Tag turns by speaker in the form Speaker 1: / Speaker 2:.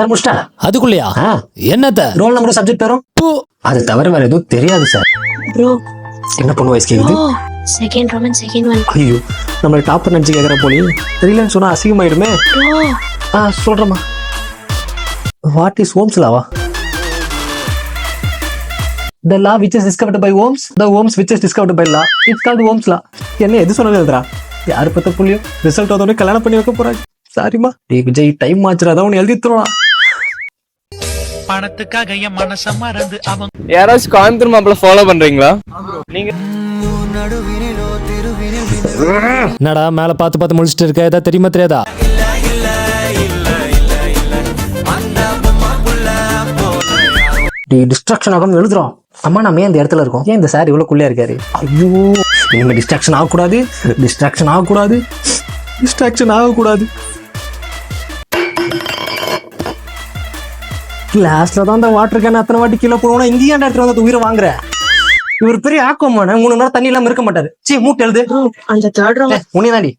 Speaker 1: Sir முடிச்சிட்டா?
Speaker 2: அதுக்குள்ளயா? என்னத்த?
Speaker 1: Role நம்பரும் subject பேரும். அது தவிர வேற எதுவும் தெரியாது சார்.
Speaker 3: ப்ரோ
Speaker 1: என்ன பொண்ணு வயசு கேக்குது?
Speaker 3: Second roman second one.
Speaker 1: ஐயோ நம்மள டாப்பர் நினைச்சு கேக்குற போலி. தெரியலன்னு சொன்னா அசிங்கமாயிடுமே.
Speaker 3: ப்ரோ
Speaker 1: சொல்றேம்மா. What is Ohm's law? The law which is discovered by Ohms, the Ohms which is discovered by law, it's called Ohms law. என்ன எது சொன்னது எழுதுறா? யாரு பத்த புள்ளியோ ரிசல்ட் வந்தோடனே கல்யாணம் பண்ணி வைக்க போறாங்க. சாரிமா டேய் விஜய், டைம் ஆச்சுறாதான் உன்னை எழுதி தருவான்.
Speaker 4: பணத்துக்காக என் மனச மறந்து அவங்க
Speaker 5: யாராச்சும் கோயம்புத்தூர் மாப்பிள்ள ஃபாலோ பண்றீங்களா நீங்க?
Speaker 2: என்னடா மேல பார்த்து பார்த்து முடிச்சிட்டு இருக்க? ஏதாவது தெரியுமா தெரியாதா?
Speaker 1: டிஸ்ட்ராக்ஷன் ஆகும் எழுதுறோம். அம்மா நம்ம ஏன் இந்த இடத்துல இருக்கோம்? ஏன் இந்த சார் இவ்வளவு குள்ளையா இருக்காரு? ஐயோ இனிமே டிஸ்ட்ராக்ஷன் ஆகக்கூடாது, டிஸ்ட்ராக்ஷன் ஆகக்கூடாது, டிஸ்ட்ராக்ஷன் ஆகக்கூடாது. கிளாஸ்ல தான் அந்த வாட்டர் கேன் அத்தனை வாட்டி கீழே போனோம்னா இங்கேயும் அந்த இடத்துல வந்து உயிரை வாங்குற. இவர் பெரிய ஆக்கமான 3 நேரம் தண்ணி இல்லாம இருக்க மாட்டாரு. சீ மூட்டை எழுது.
Speaker 3: அந்த தேர்ட் ரோமன்
Speaker 1: உன்னை தாண்டி